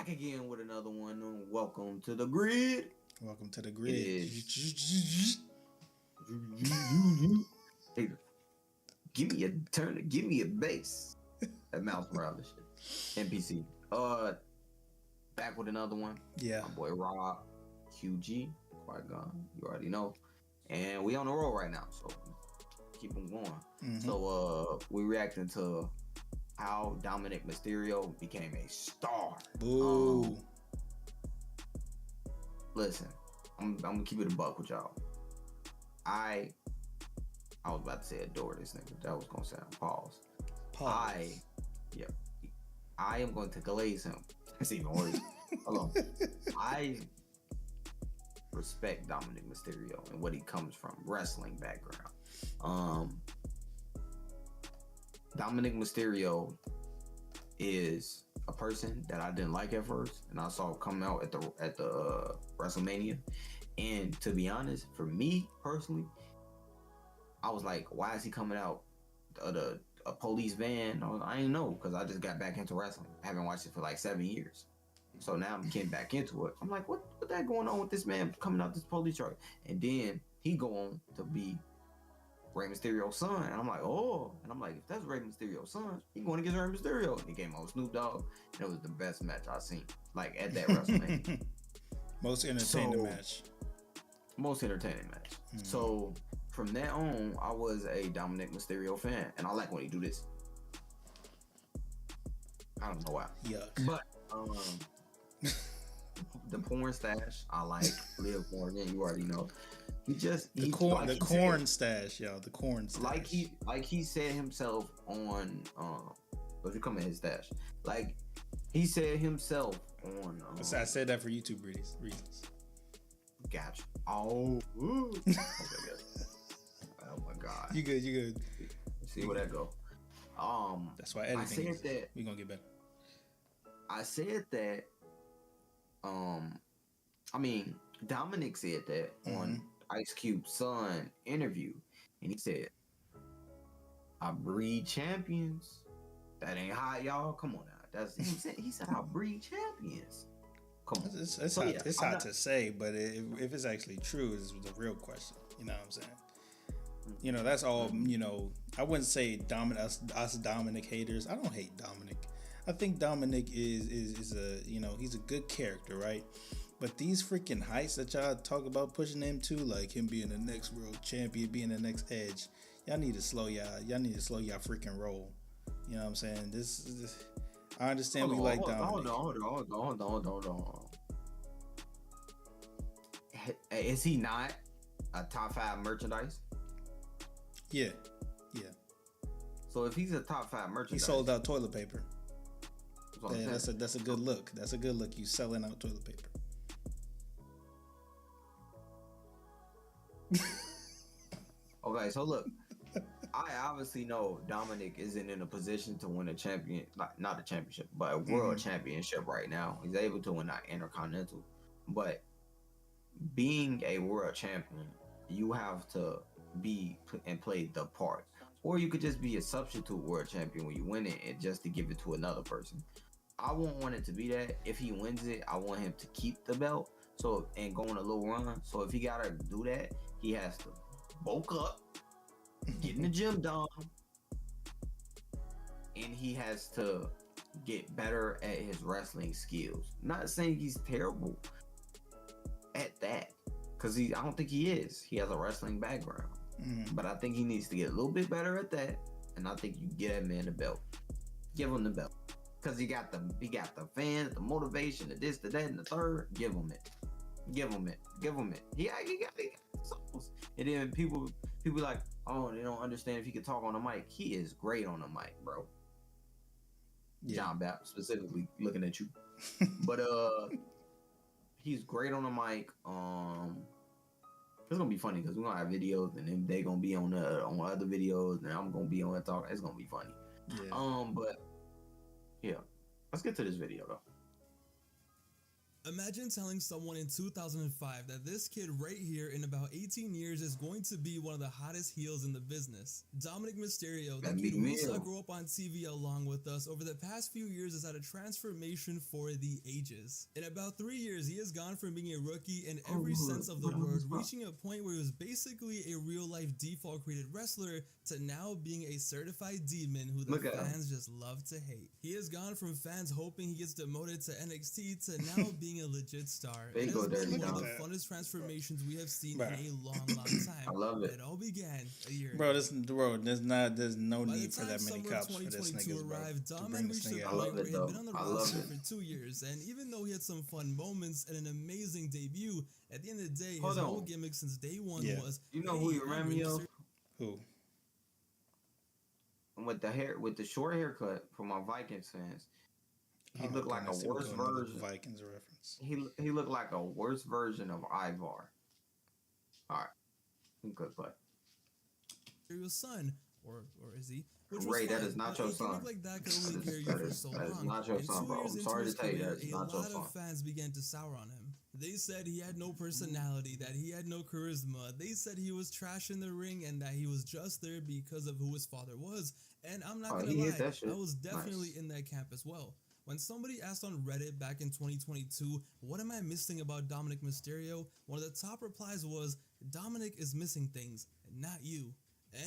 back again with another one. Welcome to the grid. Welcome to the It grid. is. Hey, give me a bass. That mouse around this shit. NPC. Back with another one. Yeah. My boy Rob, QG, Quite Gone. You already know. And we on the roll right now, so keep them going. Mm-hmm. So we reacting to how Dominik Mysterio became a star. Boo. Listen, I'm gonna keep it a buck with y'all. I was about to say adore this nigga. That was gonna sound pause. I am going to glaze him. That's even worse. Hold on. I respect Dominik Mysterio and what he comes from, wrestling background. Dominik Mysterio is a person that I didn't like at first, and I saw come out at the WrestleMania. And to be honest, for me personally, I was like, why is he coming out a police van? I didn't know, because I just got back into wrestling. I haven't watched it for like 7 years. So now I'm getting back into it. I'm like, what that going on with this man coming out this police truck? And then he go on to be Rey Mysterio's son. And I'm like, oh. And I'm like, if that's Rey Mysterio's son, he going against Rey Mysterio. And he came on Snoop Dogg. And it was the best match I've seen. Like, at that WrestleMania. Most entertaining match. Most entertaining match. Mm-hmm. So, from that on, I was a Dominik Mysterio fan. And I like when he do this. I don't know why. Yuck. But, the porn stash, I like. Liv Morgan, you already know. The corn stash, y'all. The corn stash. Like he said himself on what you come in his stash. Like he said himself on. I said that for YouTube reasons. Gotcha. Oh. Okay, oh my god. You good. See where that go. That's why editing. I said that we gonna get better. I said that. I mean, Dominik said that on Ice Cube's son interview, and he said, "I breed champions." That ain't hot, y'all. Come on now. He said, "I breed champions." Come on. It's hot to say, but if it's actually true, is the real question. You know what I'm saying? You know, that's all. You know, I wouldn't say us Dominik haters. I don't hate Dominik. I think Dominik is a, you know, he's a good character, right? But these freaking heights that y'all talk about pushing him to, like him being the next world champion, being the next Edge, y'all need to slow y'all freaking roll. You know what I'm saying? This I understand we like Dominik. Hold on. Is he not a top 5 merchandise? Yeah. So if he's a top 5 merchandise, he sold out toilet paper. Yeah, that's a good look. That's a good look. You selling out toilet paper. Okay, so look, I obviously know Dominik isn't in a position to win a champion, not a championship, but a world championship right now. He's able to win that Intercontinental, but being a world champion, you have to be and play the part, or you could just be a substitute world champion when you win it, and just to give it to another person. I won't want it to be that. If he wins it, I want him to keep the belt. So, and go on a little run. So if he gotta do that, he has to bulk up, get in the gym done, and he has to get better at his wrestling skills. Not saying he's terrible at that, because I don't think he is. He has a wrestling background, but I think he needs to get a little bit better at that. And I think you get that man the belt, give him the belt. Because he got the fans, the motivation, the this, the that, and the third. Give him it. He got the songs. And then people like, oh, they don't understand if he can talk on the mic. He is great on the mic, bro. Yeah. John Bapp specifically looking at you. But he's great on the mic. It's gonna be funny because we're gonna have videos, and then they gonna be on other videos, and I'm gonna be on that talk. It's gonna be funny. Yeah. But yeah, let's get to this video though. Imagine telling someone in 2005 that this kid right here in about 18 years is going to be one of the hottest heels in the business. Dominik Mysterio, the That kid big we saw meal. grow up on TV along with us over the past few years, has had a transformation for the ages. In about 3 years, he has gone from being a rookie in every sense of the word, reaching a point where he was basically a real-life default created wrestler, to now being a certified demon who the Look at him. fans just love to hate. He has gone from fans hoping he gets demoted to NXT to now being a legit star. There It you go, has been Dirty one of Dom. the funnest transformations we have seen Bruh. in a long, long time. I love And it. it all began a year Bro, ago. there's no By the need for time that many summer of cops for this 2022 niggas, bro. arrived, To Dom bring had this reached a nigga I point out. love where it, he had though. been on the I love roster it. for 2 years, and even though he had some fun moments and an amazing debut, at the end of the day, Hold his whole on. gimmick since day one Yeah. was, You know hey, who you I'm remind Rey me of? Mysterio. Who? With the hair, with the short haircut for my Vikings fans. He Oh, looked like a goodness, here we worse go, another version. Vikings reference. He looked like a worse version of Ivar. All right, good play. Mysterio's son, or is he? Which was Ray, that fine. is not A your gimmick son. like that could only carry you for so That is long. not your And son, 2 bro. years I'm into sorry his to tell you, career, that is a not your lot son. of fans began to sour on him. They said he had no personality, that he had no charisma. They said he was trash in the ring, and that he was just there because of who his father was. And I'm not Oh, gonna he hit lie, that shit. I was definitely Nice. in that camp as well. When somebody asked on Reddit back in 2022, what am I missing about Dominik Mysterio? One of the top replies was, Dominik is missing things, not you.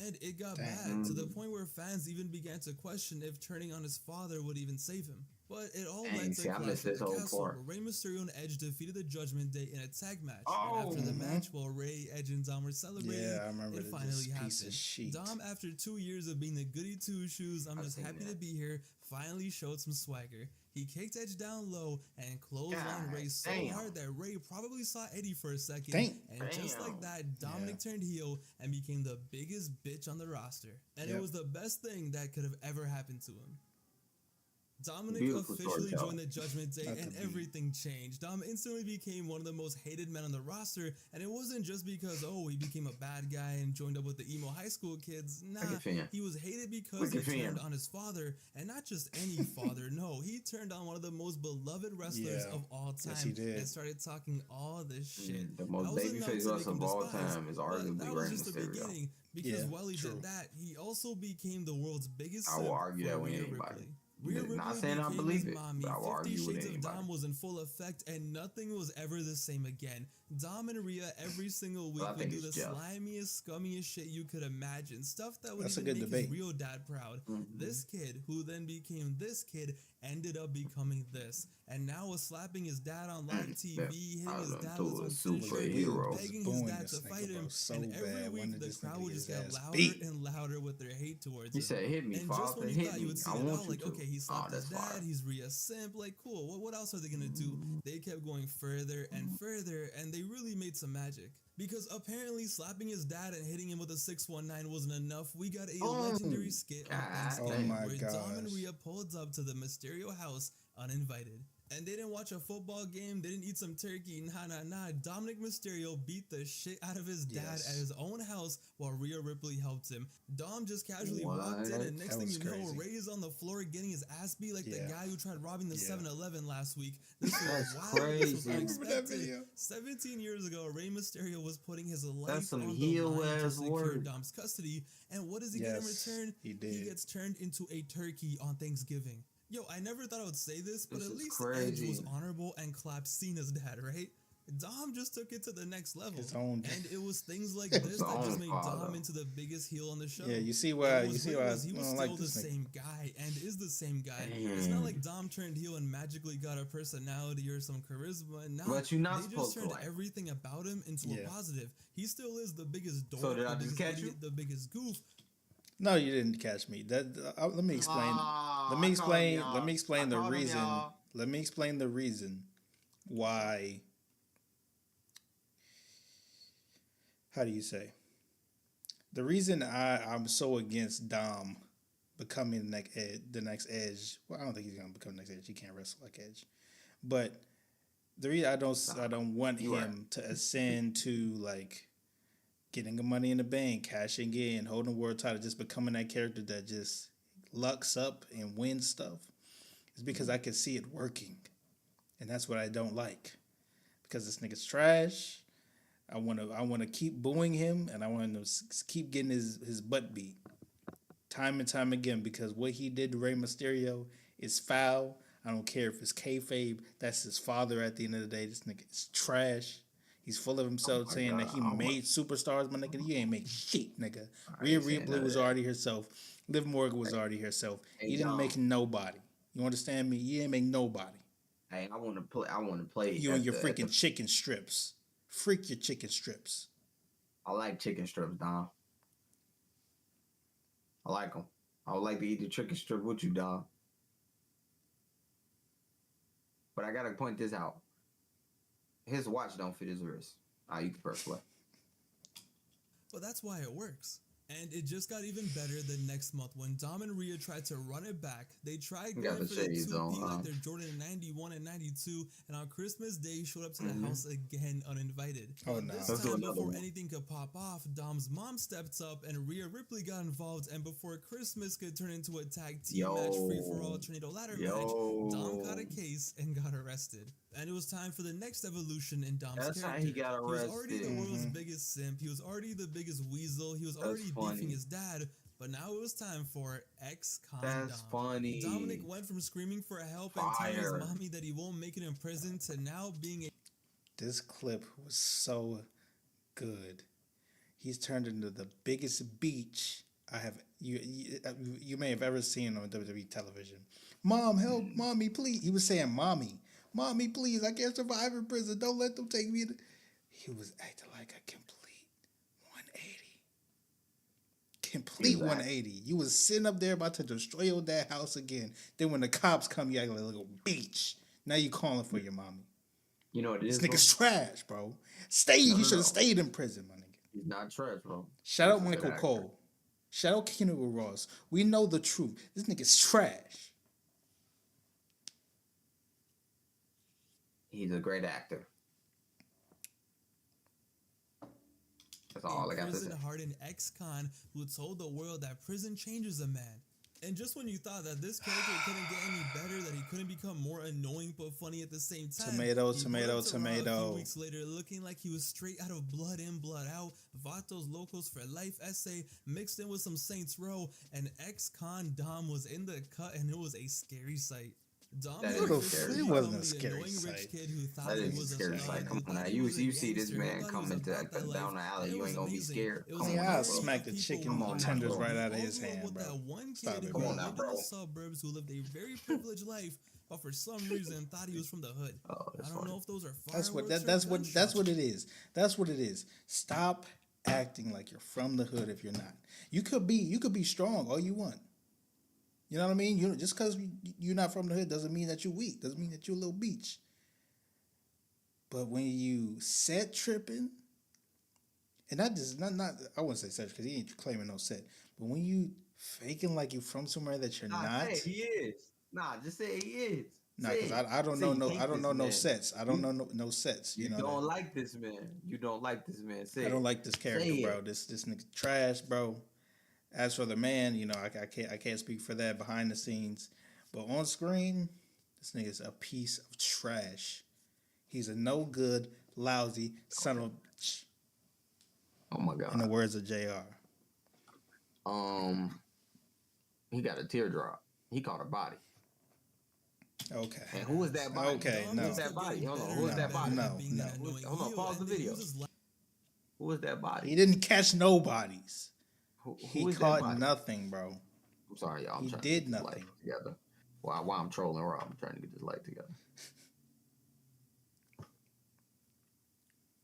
And it got Damn. bad, to the point where fans even began to question if turning on his father would even save him. But it all Dang, led see, to I Clash missed at this the whole Castle, part. where Rey Mysterio and Edge defeated the Judgment Day in a tag match. Oh, And after the mhm. match, while Ray, Edge, and Dom were celebrating, Yeah, I remember it this finally piece happened. of shit. Dom, after 2 years of being the goody two shoes, I'm I've just seen happy that. to be here, finally showed some swagger. He kicked Edge down low and clotheslined God Ray so damn. hard that Ray probably saw Eddie for a second. Damn. And just like that, Dominic Yeah. turned heel and became the biggest bitch on the roster. And it Yep. was the best thing that could have ever happened to him. Dominic Beautiful officially storytelling. joined the Judgment Day, Not and to be. everything changed. Dom instantly became one of the most hated men on the roster, and it wasn't just because, oh, he became a bad guy and joined up with the emo high school kids. Nah, Look at Finn. he was hated because Look he at Finn. turned on his father, and not just any father. No, he turned on one of the most beloved wrestlers Yeah. of all time, Yes, he did. and started talking all this shit. The That most was enough babyface to make wrestler him of all despised, time is but arguably that was Rey just the Mysterio. beginning, because Yeah, while he true. did that, he also became the world's biggest I will simp argue for that with Rhea anybody. Ripley. Rhea Not Ripley saying I became believe his it, mommy. but I will 50 argue with Shades of anybody. Dom was in full effect, and nothing was ever the same again. Dom and Rhea every single week I would think do the it's Jeff. slimiest, scummiest shit you could imagine. Stuff that would That's a even good make debate. his real dad proud. Mhm. This kid, who then became this kid, ended up becoming this. And now was slapping his dad on live TV, hitting his dad with his own Super t-shirt, hero. begging his Booing dad this to nigga, fight bro, him. so And every bad. When week, did the this crowd nigga would get just his get ass louder beat? and louder with their hate towards He him. said, "Hit me, And just father, when you hit thought me. you would see I it want all, you like, to." okay, he slapped his that's dad, fire. he's Rhea simp, like, cool. What else are they gonna do? They kept going further and further, and they really made some magic. Because apparently slapping his dad and hitting him with a 619 wasn't enough. We got a legendary skit on God Thanksgiving damn. Oh my where Dom and gosh. Rhea pulled up to the Mysterio house uninvited. And they didn't watch a football game, they didn't eat some turkey, nah. Dominik Mysterio beat the shit out of his dad Yes. at his own house while Rhea Ripley helped him. Dom just casually walked in, What? and next That thing was you know, crazy. Ray is on the floor getting his ass beat like the Yeah. guy who tried robbing the Yeah. 7-Eleven last week. This was That's wild, this was crazy. I remember that unexpected. video. 17 years ago, Rey Mysterio was putting his life That's some on the heel line to ass secure work. Dom's custody. And what does he get in Yes, return? he did. gets turned into a turkey on Thanksgiving. Yo, I never thought I would say this, but This at is least crazy. Edge was honorable and clapped Cena's dad, right? Dom just took it to the next level. His own And it was things like this His that just own made father. Dom into the biggest heel on the show. Yeah, you see And why what you was see weird why I was he was don't still like the this nigga. same guy and is the same guy. It's not Damn. like Dom turned heel and magically got a personality or some charisma. Nah, But you're not they just supposed to turned like him. everything about him into a Yeah. positive. He still is the biggest dork, So did the I just biggest catch idiot, you? the biggest goof. No, you didn't catch me. Let me explain. Ah, Let me I explain. called him, Let me y'all. explain I the called him, reason. y'all. Let me explain the reason why. How do you say? The reason I'm so against Dom becoming the next Edge. Well, I don't think he's gonna become the next Edge. He can't wrestle like Edge. But the reason I don't want you him to ascend to like getting the money in the bank, cashing in, holding the world title, just becoming that character that just lucks up and wins stuff, is because I can see it working. and that's what I don't like because this nigga's trash. I wanna keep booing him, and I want to keep getting his butt beat time and time again because what he did to Rey Mysterio is foul. I don't care if it's kayfabe. That's his father at the end of the day. This nigga is trash. He's full of Oh himself my saying that god. he made superstars, my nigga. You ain't make shit, nigga. I Rhea ain't saying Ripley none of was that. already herself. Liv Morgan was already herself. Hey, You didn't Dom. make nobody. You understand me? You didn't make nobody. Hey, I want to play. I want to play You and at your the. freaking chicken strips. Freak your chicken strips. I like chicken strips, Dom. I like them. I would like to eat the chicken strip with you, Dom. But I gotta point this out. His watch don't fit his wrist. You can press play. But that's why it works. And it just got even better the next month when Dom and Rhea tried to run it back. They tried You got going the for the shades 2P on, like their Jordan in 91 and 92, and on Christmas Day showed up to the Mhm. house again uninvited. Oh, But no. this Let's do time, another before one. anything could pop off, Dom's mom stepped up and Rhea Ripley got involved, and before Christmas could turn into a tag team match free-for-all tornado ladder match, Dom caught a case and got arrested. And it was time for the next evolution in Dom's That's how character. he got He was already the arrested. world's biggest simp. He was already the biggest weasel. He was That's already beefing funny. his dad. But now it was time for ex-con That's Dom. funny. Dominic went from screaming for help and telling his Fire. mommy that he won't make it in prison to now being a This clip was so good. He's turned into the biggest beach I have you may have ever seen on WWE television. Mom, help, mommy, please. He was saying, mommy, please. I can't survive in prison. Don't let them take me. He was acting like a complete 180. Complete 180. You was sitting up there about to destroy your dad's house again. Then when the cops come, you act like a little bitch. Now you calling for your mommy. You know what it is? This nigga's bro? trash, bro. He should have stayed in prison, my nigga. He's not trash, bro. Shout out He's a good Michael actor. Cole. Shout out Keno Ross. We know the truth. This nigga's trash. He's a great actor. That's all I got to say. prison-hardened ex-con who told the world that prison changes a man. And just when you thought that this character couldn't get any better, that he couldn't become more annoying but funny at the same time, Tomato, he tomato, went up to Raw a tomato. few weeks later, looking like he was straight out of Blood In, Blood Out, Vatos Locos for Life essay mixed in with some Saints Row, and ex-con Dom was in the cut, and it was a scary sight. Dom That had is a officially scary It become wasn't a the scary annoying sight. rich kid who thought That he is was a a scary thug, sight. who Come on thought now. he You was a see this gangster, man who thought he coming was to about that life. down the alley. And it You was ain't gonna be amazing. scared. It was Come Yeah, on, I'll now, amazing bro. smack the that chicken people Come on now, tenders bro. right out of all his grew up hand, with bro. that one Stop kid it, who bro. Come on now, lived in bro. the suburbs, who lived a very privileged life, but for some reason thought he was from the hood. Oh, that's I don't funny. know if those are That's what fireworks or that's gunshots. what it is. That's what it is. Stop acting like you're from the hood if you're not. You could be strong all you want. You know what I mean? You just because you're not from the hood doesn't mean that you're weak. Doesn't mean that you're a little beach. But when you set tripping, and not just not I wouldn't say set because he ain't claiming no set. But when you faking like you're from somewhere that you're Nah, not, say he is. Nah, just say he is. nah, Say because it. I don't Say know you no hate I don't this know no man. sets. I don't know no sets. You You know don't that. like this man. You don't like this man. Say I don't it. like this character, Say bro. it. This nigga trash, bro. As for the man, you know, I can't speak for that behind the scenes, but on screen, this nigga's a piece of trash. He's a no good, lousy son of a bitch. Oh my In the god. words of Jr. He got a teardrop. He caught a body. Okay. And who is that body? Okay, Dom no. Who's just that kept body? getting Hold on. better Who is and that body? better No, at being no. an annoying Hold on. heel, Pause the and they video. use his Who is that body? He didn't catch no bodies. Who He is that caught body? nothing, bro. I'm sorry, y'all. I'm He trying did to get this nothing. light together. While I'm trolling Rob, I'm trying to get this light together.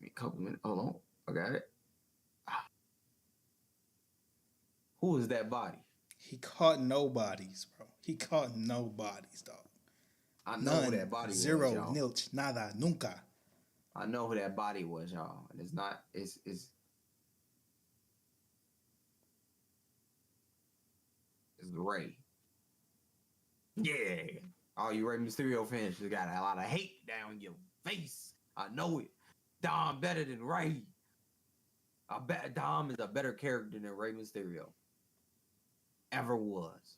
A couple minutes. Hold on. I got it. Who is that body? He caught no bodies, bro. He caught no bodies, dog. I know None. who that body Zero. was, y'all. Nilch. Nada. Nunca. I know who that body was, y'all. And it's not. It's Ray. Yeah. All you Rey Mysterio fans just got a lot of hate down your face. I know it. Dom better than Ray. I bet Dom is a better character than Rey Mysterio. Ever was.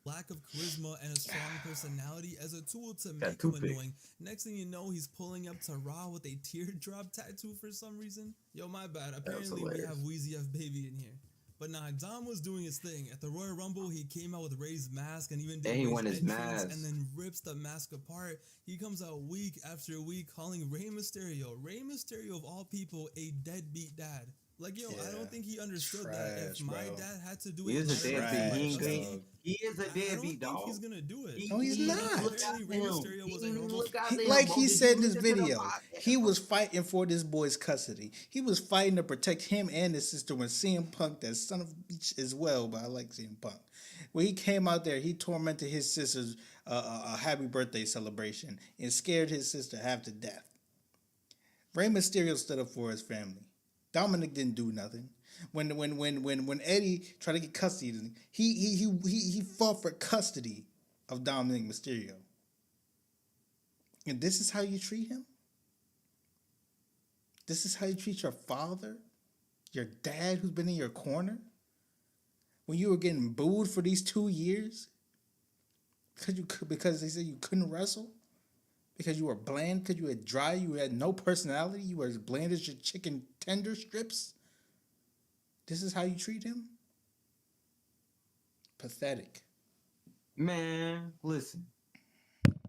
lack of charisma and a strong personality as a tool to Got make him toothpick. annoying. Next thing you know, he's pulling up to Raw with a teardrop tattoo for some reason. Yo, my bad. Apparently, we have Wheezy F Baby in here. But nah, Dom was doing his thing. At the Royal Rumble, he came out with Ray's mask and even did And he Ray's won his entrance mask. and then rips the mask apart. He comes out week after week calling Rey Mysterio of all people, a deadbeat dad. Like, yo, I don't think he understood that if my dad had to do He is a deadbeat. He is a deadbeat, dog. He's gonna do it. No, he's not. Rey Mysterio was a He, like he said in this video, he was fighting for this boy's custody. He was fighting to protect him and his sister when CM Punk, that son of a bitch as well, but I like CM Punk. When he came out there, he tormented his sister's a happy birthday celebration and scared his sister half to death. Rey Mysterio stood up for his family. Dominik didn't do nothing. When Eddie tried to get custody, he fought for custody of Dominik Mysterio. And this is how you treat him? This is how you treat your father? Your dad who's been in your corner? When you were getting booed for these 2 years? Because they said you couldn't wrestle? Because you were bland? Because you had dry? You had no personality? You were as bland as your chicken tender strips? This is how you treat him? Pathetic. Man, listen.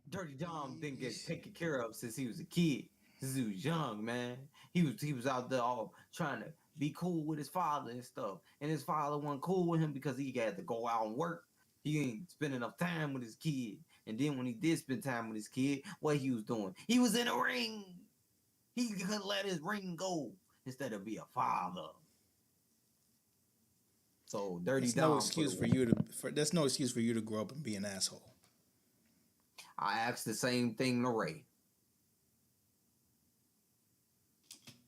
Dirty Dom didn't get taken care of since he was a kid. Since he was young, man. He was out there all trying to be cool with his father and stuff. And his father wasn't cool with him because he had to go out and work. He ain't spend enough time with his kid. And then when he did spend time with his kid, what he was doing? He was in a ring. He couldn't let his ring go instead of be a father. So Dirty Dom. No excuse for you to. There's no excuse for you to grow up and be an asshole. I asked the same thing to Ray.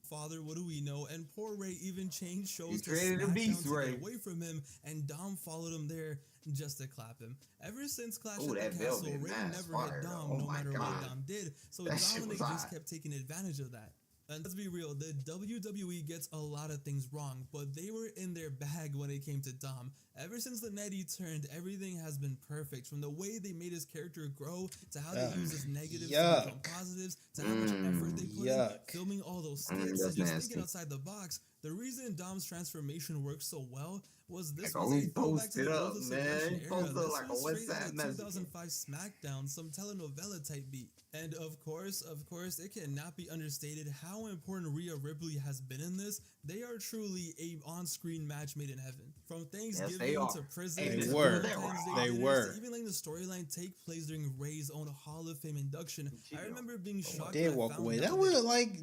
Father, what do we know? And poor Ray even changed shows to created a SmackDown beast, to Ray. get away from him, and Dom followed him there just to clap him. Ever since Clash Ooh, at the that Castle, velvet Ray mask never hit fire, Dom, though. no Oh my matter God. what Dom did. So That shit Dominik was just hot. kept taking advantage of that. And let's be real, the WWE gets a lot of things wrong, but they were in their bag when it came to Dom. Ever since the night he turned, everything has been perfect. From the way they made his character grow, to how they use his negatives to become positives, to how much effort they put in, filming all those skits, and just thinking outside the box. The reason Dom's transformation worked so well was this was a throwback to the Old Celebration era. This was straight out of 2005 SmackDown, some telenovela type beat. And of course, it cannot be understated how important Rhea Ripley has been in this. They are truly a on-screen match made in heaven. From Thanksgiving to prison They to were. to even letting the storyline take place during Ray's own Hall of Fame induction. I remember being shocked. Did walk away. That was like,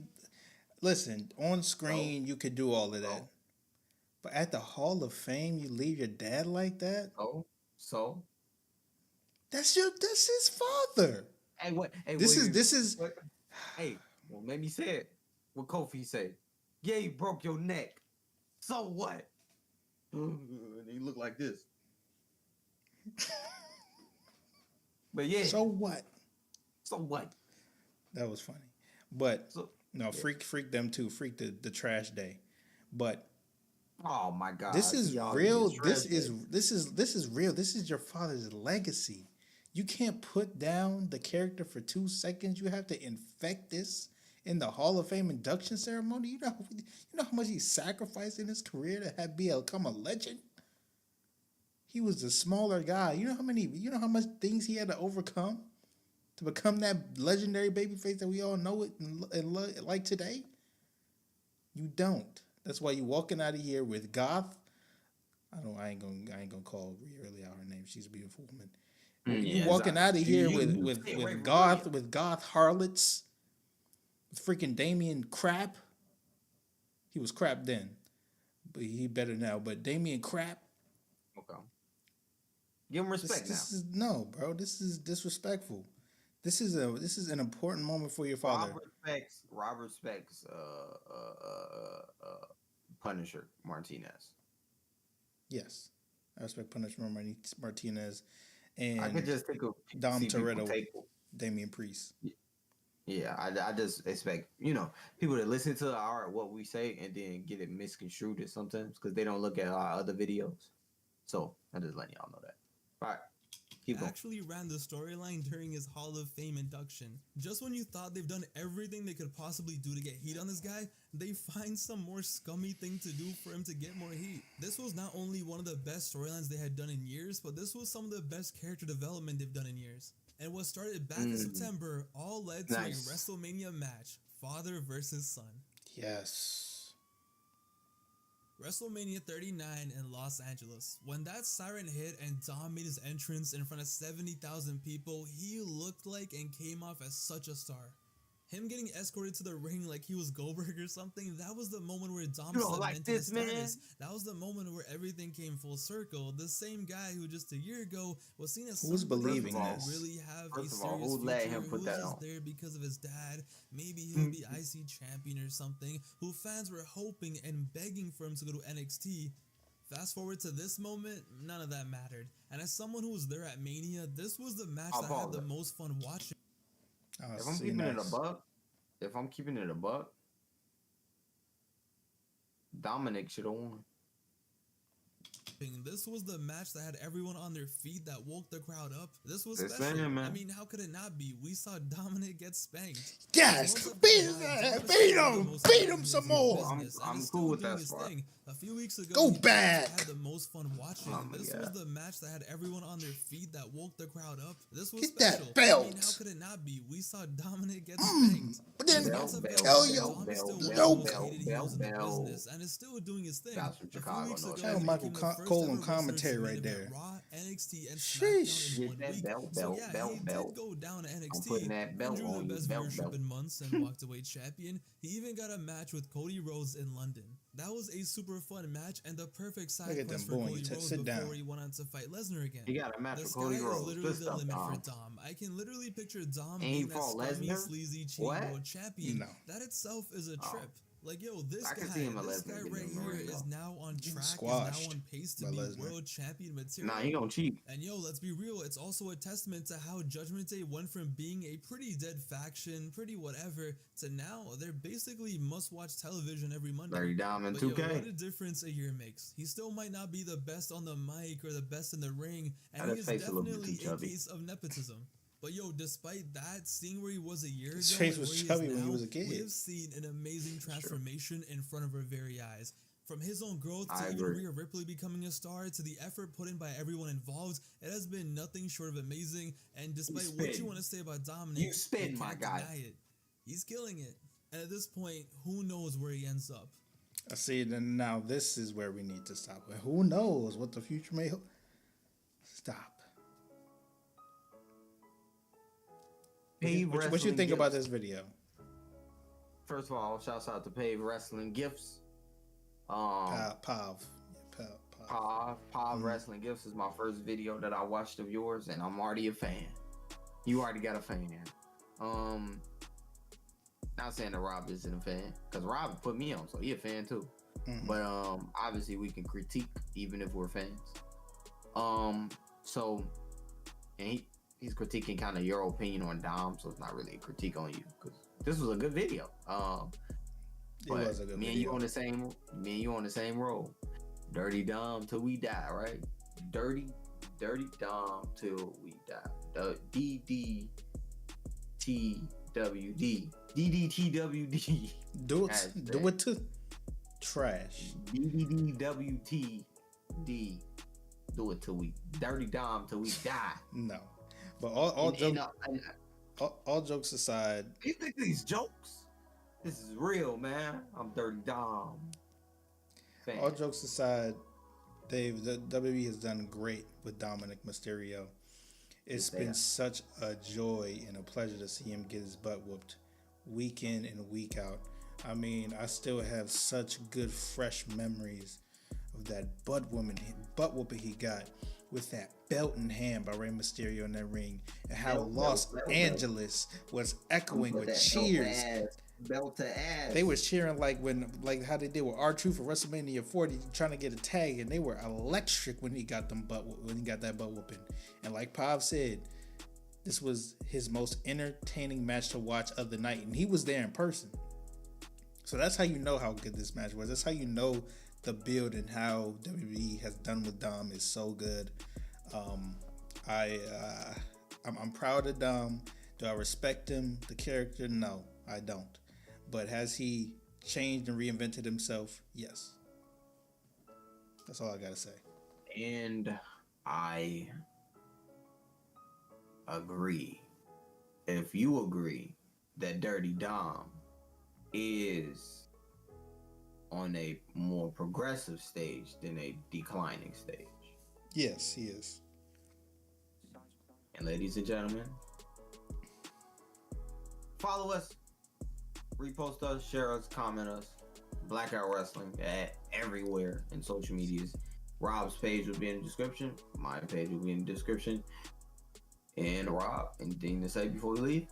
listen, on screen you could do all of that. But at the Hall of Fame, you leave your dad like that? So? That's his father. Hey, what? Hey, this is. What? Hey, well, let me say it. What Kofi said? Yeah, you broke your neck. So what? And he looked like this. But yeah. So what? So what? That was funny. But freak them too. Freak the trash day. But oh my God, this is real. This is real. This is your father's legacy. You can't put down the character for 2 seconds. You have to infect this in the Hall of Fame induction ceremony. You know how much he sacrificed in his career to become a legend. He was a smaller guy. You know how much things he had to overcome to become that legendary babyface that we all know it and like today. You don't. That's why you walking out of here with Goth. I ain't gonna call Rhea really out her name. She's a beautiful woman. You walking out of here with Goth harlots, with freaking Damien Crap. He was crap then, but he better now. But Damien Crap. Okay. Give him respect now. This is disrespectful. This is an important moment for your father. Rob respects Punisher Martinez. Yes, I respect Punisher Martinez. And I could just think of Dom Toretto, Damian Priest. Yeah, I just expect people to listen to what we say and then get it misconstrued sometimes because they don't look at our other videos. So I'm just letting y'all know that. All right. actually ran the storyline during his Hall of Fame induction. Just when you thought they've done everything they could possibly do to get heat on this guy, they find some more scummy thing to do for him to get more heat. This was not only one of the best storylines they had done in years, but this was some of the best character development they've done in years. And what started back in September all led to a WrestleMania match, father versus son. Yes. WrestleMania 39 in Los Angeles. When that siren hit and Dom made his entrance in front of 70,000 people, he looked like and came off as such a star. Him getting escorted to the ring like he was Goldberg or something, that was the moment where Dom cemented his status. That was the moment where everything came full circle. The same guy who just a year ago was seen as who's believing this? Really have a serious future, who was just there because of his dad. Maybe he'll be IC champion or something, who fans were hoping and begging for him to go to NXT. Fast forward to this moment, none of that mattered. And as someone who was there at Mania, this was the match that I had the most fun watching. If I'm keeping it a buck, Dominik should have won. This was the match that had everyone on their feet, that woke the crowd up. This was special. I mean, how could it not be? We saw Dominik get spanked. Yes, beat him some more. I'm cool with that part. A few weeks ago, go back. Had the most fun watching. This was the match that had everyone on their feet, that woke the crowd up. This was get special. That belt. I mean, how could it not be? We saw Dominik get spanked. But then tell you, and is still doing his thing. Shout out Michael Cole on commentary right there. Raw, NXT, and SmackDown in 1 week. He did go down to NXT and drew the best viewership in months and walked away champion. He even got a match with Cody Rhodes in London. That was a super fun match and the perfect side quest for Cody Rhodes before he went on to fight Lesnar again. He got a match with Cody Rhodes. Literally the limit for Dom. I can literally picture Dom being that scummy, sleazy, cheap world champion. No. That itself is a trip. Like, yo, this guy right here is now on track, is now on pace to be world champion material. Nah, he gonna cheat. And yo, let's be real, it's also a testament to how Judgment Day went from being a pretty dead faction, pretty whatever, to now they're basically must-watch television every Monday. Dirty Dom and 2K. Yo, what a difference a year makes. He still might not be the best on the mic or the best in the ring, and he is definitely a case of nepotism. But yo, despite that, seeing where he was a year ago, his face was chubby when he was a kid. We have seen an amazing transformation in front of our very eyes. From his own growth to even Rhea Ripley becoming a star to the effort put in by everyone involved, it has been nothing short of amazing. And despite what you want to say about Dominik, you spin, my guy. He's killing it. And at this point, who knows where he ends up? I see. Then now this is where we need to stop. Who knows what the future may hold? Stop. What you think about this video? First of all, shouts out to Pave Wrestling Gifts. Pav Wrestling Gifts is my first video that I watched of yours, and I'm already a fan. You already got a fan. Not saying that Rob isn't a fan, because Rob put me on, so he a fan too. But obviously we can critique even if we're fans. So, and he's critiquing kind of your opinion on Dom, so it's not really a critique on you, because this was a good video. But me and you on the same road. Dirty Dom till we die, right? Dirty Dom till we die. DDTWD. DDTWD. Do it to trash. DDWTD. Do it till we Dirty Dom till we die. No. But all jokes aside, you think these jokes? This is real, man. I'm Dirty Dom. Fan. All jokes aside, the WWE has done great with Dominik Mysterio. It's been such a joy and a pleasure to see him get his butt whooped week in and week out. I mean, I still have such good, fresh memories of that butt whooping he got with that belt in hand by Rey Mysterio in that ring, and how Los Angeles was echoing with cheers. Belt to ass. They was cheering like how they did with R-Truth for WrestleMania 40, trying to get a tag, and they were electric when he got that butt whooping. And like Pav said, this was his most entertaining match to watch of the night, and he was there in person. So that's how you know how good this match was. That's how you know the build and how WWE has done with Dom is so good. I'm proud of Dom. Do I respect him, the character? No, I don't. But has he changed and reinvented himself? Yes. That's all I gotta say. And I agree. If you agree that Dirty Dom is on a more progressive stage than a declining stage. Yes, he is. And ladies and gentlemen, follow us, repost us, share us, comment us. Blackout Wrestling at everywhere in social medias. Rob's page will be in the description. My page will be in the description. And Rob, anything to say before we leave?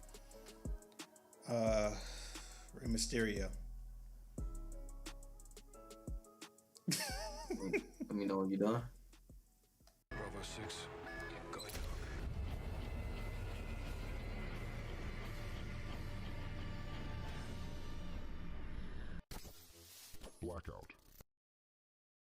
Rey Mysterio. Let me know when you're done. Bravo 6, go ahead. Blackout.